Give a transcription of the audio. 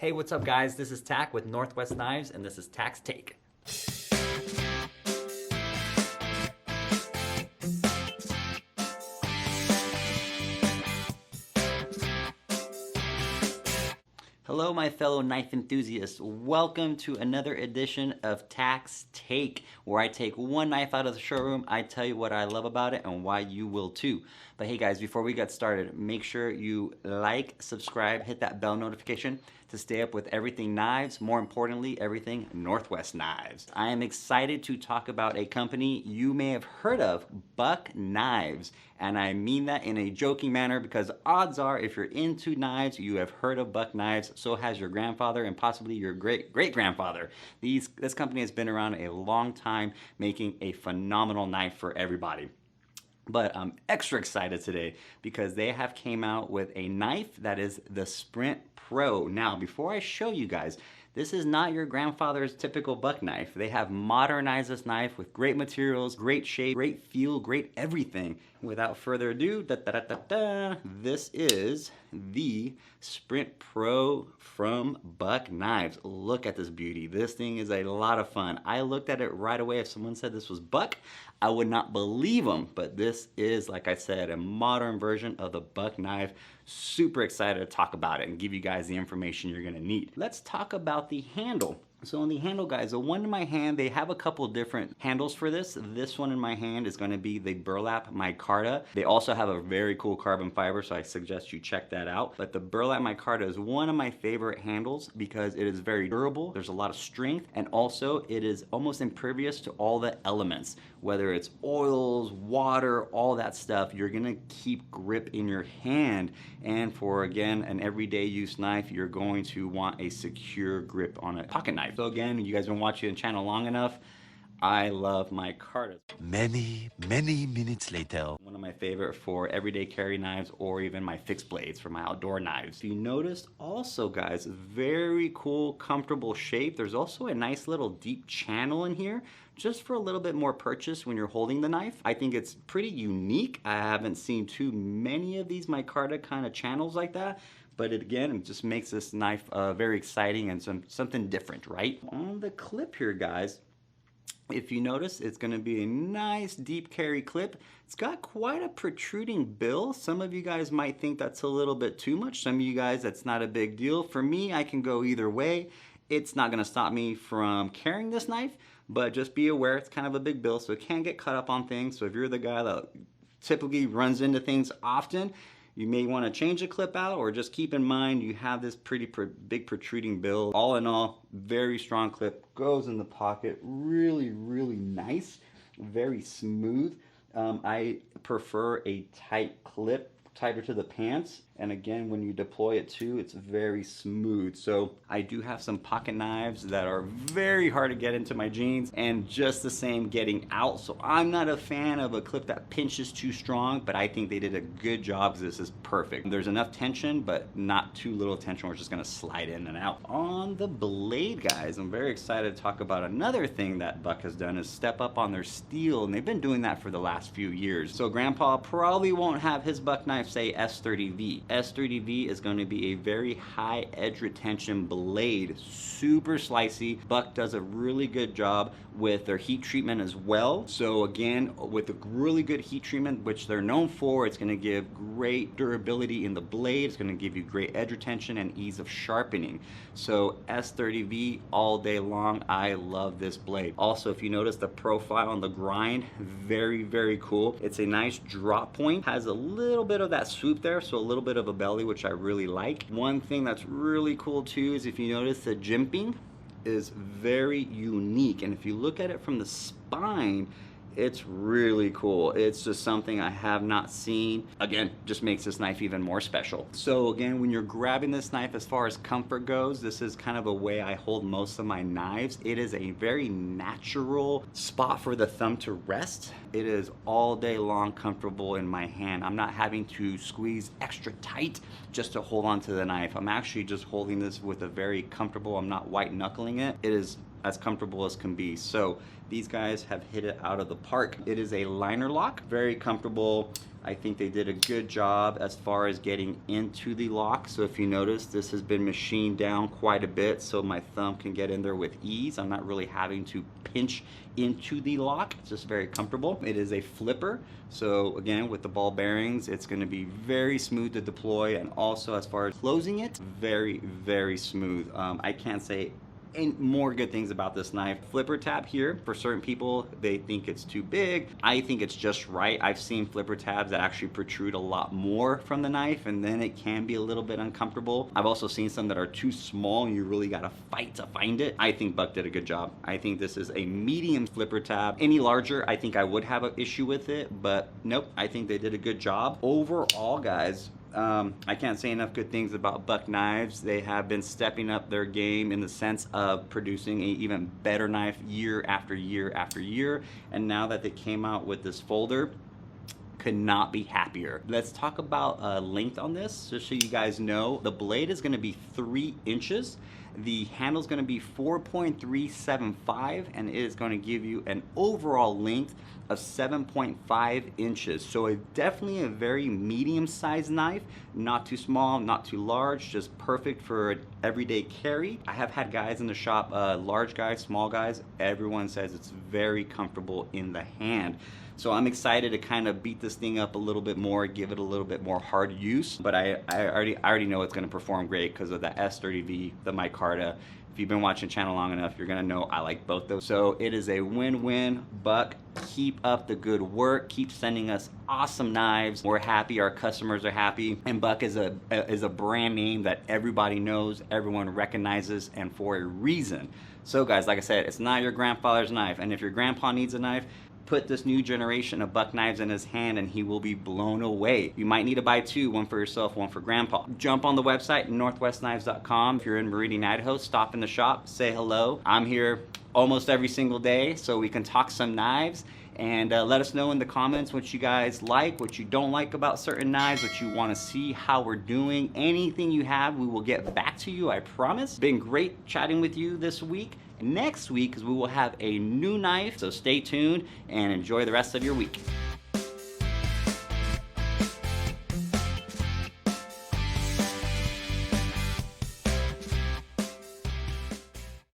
Hey, what's up guys? This is Tack with Northwest Knives and this is Tack's Take. Hello my fellow knife enthusiasts, welcome to another edition of Tack's Take, where I take one knife out of the showroom, I tell you what I love about it and why you will too. But hey guys, before we get started, make sure you like, subscribe, hit that bell notification to stay up with everything knives, more importantly, everything Northwest Knives. I am excited to talk about a company you may have heard of, Buck Knives. And I mean that in a joking manner because odds are if you're into knives, you have heard of Buck Knives, so has your grandfather and possibly your great-great-grandfather. This company has been around a long time making a phenomenal knife for everybody. But I'm extra excited today because they have came out with a knife that is the Sprint Pro. Now, before I show you guys, this is not your grandfather's typical buck knife. They have modernized this knife with great materials, great shape, great feel, great everything. Without further ado, this is the Sprint Pro from Buck Knives. Look at this beauty. This thing is a lot of fun. I looked at it right away. If someone said this was Buck, I would not believe them, but this is, like I said, a modern version of the Buck knife. Super excited to talk about it and give you guys the information you're gonna need. Let's talk about the handle. So on the handle, guys, the one in my hand, they have a couple different handles for this. This one in my hand is gonna be the burlap micarta. They also have a very cool carbon fiber, so I suggest you check that out. But the burlap micarta is one of my favorite handles because it is very durable. There's a lot of strength, and also it is almost impervious to all the elements. Whether it's oils, water, all that stuff, you're gonna keep grip in your hand. And for, again, an everyday use knife, you're going to want a secure grip on a pocket knife. So again, you guys have been watching the channel long enough, I love micartas. Many minutes later. One of my favorite for everyday carry knives or even my fixed blades for my outdoor knives. If you noticed also, guys, very cool, comfortable shape. There's also a nice little deep channel in here just for a little bit more purchase when you're holding the knife. I think it's pretty unique. I haven't seen too many of these micarta kind of channels like that. But it just makes this knife very exciting and something different, right? On the clip here, guys, if you notice, it's gonna be a nice deep carry clip. It's got quite a protruding bill. Some of you guys might think that's a little bit too much. Some of you guys, that's not a big deal. For me, I can go either way. It's not gonna stop me from carrying this knife, but just be aware it's kind of a big bill, so it can get cut up on things. So if you're the guy that typically runs into things often, you may want to change the clip out, or just keep in mind you have this pretty big protruding bill. All in all, very strong clip, goes in the pocket, really nice, very smooth. I prefer a tight clip, tighter to the pants, and again, when you deploy it too, it's very smooth. So I do have some pocket knives that are very hard to get into my jeans, and just the same getting out. So I'm not a fan of a clip that pinches too strong, but I think they did a good job because this is perfect. There's enough tension, but not too little tension where it's just gonna slide in and out. On the blade, guys, I'm very excited to talk about another thing that Buck has done is step up on their steel, and they've been doing that for the last few years. So Grandpa probably won't have his Buck knife say S30V. S30V is going to be a very high edge retention blade, super slicey. Buck does a really good job with their heat treatment as well. So again, with a really good heat treatment, which they're known for, it's going to give great durability in the blade. It's going to give you great edge retention and ease of sharpening. So S30V all day long. I love this blade. Also, if you notice the profile on the grind, very cool. It's a nice drop point, has a little bit of that swoop there, so a little bit of a belly, which I really like. One thing that's really cool too is if you notice the jimping is very unique, and if you look at it from the spine, it's really cool. It's just something I have not seen. Again, just makes this knife even more special. So again, when you're grabbing this knife, as far as comfort goes, this is kind of a way I hold most of my knives. It is a very natural spot for the thumb to rest. It is all day long comfortable in my hand. I'm not having to squeeze extra tight just to hold on to the knife. I'm actually just holding this with a very comfortable, I'm not white knuckling it. It is as comfortable as can be. So these guys have hit it out of the park. It is a liner lock, very comfortable. I think they did a good job as far as getting into the lock. So if you notice, this has been machined down quite a bit so my thumb can get in there with ease. I'm not really having to pinch into the lock. It's just very comfortable. It is a flipper. So again, with the ball bearings, it's gonna be very smooth to deploy, and also as far as closing it, very, very smooth. I can't say and more good things about this knife. Flipper tab here, for certain people, they think it's too big. I think it's just right. I've seen flipper tabs that actually protrude a lot more from the knife, and then it can be a little bit uncomfortable. I've also seen some that are too small and you really gotta fight to find it. I think Buck did a good job. I think this is a medium flipper tab. Any larger, I think I would have an issue with it, but nope, I think they did a good job. Overall, guys, I can't say enough good things about Buck Knives. They have been stepping up their game in the sense of producing an even better knife year after year after year. And now that they came out with this folder, could not be happier. Let's talk about length on this, just so you guys know. The blade is gonna be 3 inches. The handle is gonna be 4.375, and it is gonna give you an overall length of 7.5 inches. So definitely a very medium-sized knife, not too small, not too large, just perfect for an everyday carry. I have had guys in the shop, large guys, small guys, everyone says it's very comfortable in the hand. So I'm excited to kind of beat this thing up a little bit more, give it a little bit more hard use, but I already know it's gonna perform great because of the S30V, the micarta. If you've been watching the channel long enough, you're gonna know I like both those. So it is a win-win. Buck, keep up the good work. Keep sending us awesome knives. We're happy, our customers are happy. And Buck is a brand name that everybody knows, everyone recognizes, and for a reason. So guys, like I said, it's not your grandfather's knife. And if your grandpa needs a knife, put this new generation of Buck knives in his hand and he will be blown away. You might need to buy 2, one for yourself, one for grandpa. Jump on the website, northwestknives.com. If you're in Meridian, Idaho, stop in the shop, say hello. I'm here almost every single day, so we can talk some knives. And let us know in the comments what you guys like, what you don't like about certain knives, what you want to see, how we're doing. Anything you have, we will get back to you, I promise. Been great chatting with you this week. Next week, we will have a new knife, so stay tuned and enjoy the rest of your week.